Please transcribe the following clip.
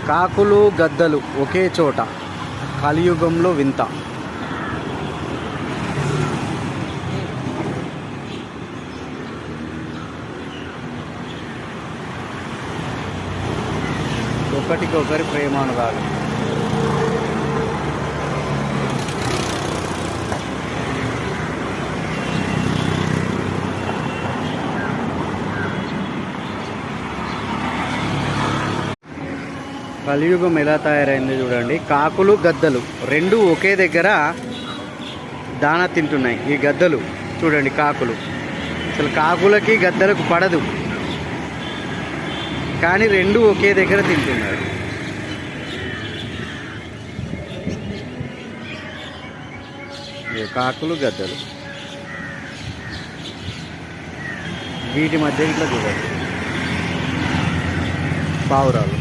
కాకులు గద్దలు ఒకే చోట, కలియుగంలో వింత. ఒకటికొకరి ప్రేమానురాగం. కలియుగం ఎలా తయారైంది చూడండి. కాకులు గద్దలు రెండు ఒకే దగ్గర దానా తింటున్నాయి. ఈ గద్దలు చూడండి, కాకులు అసలు కాకులకి గద్దలకు పడదు, కానీ రెండు ఒకే దగ్గర తింటున్నారు. కాకులు గద్దలు వీటి మధ్య ఇట్లా చూడండి పావురాలు.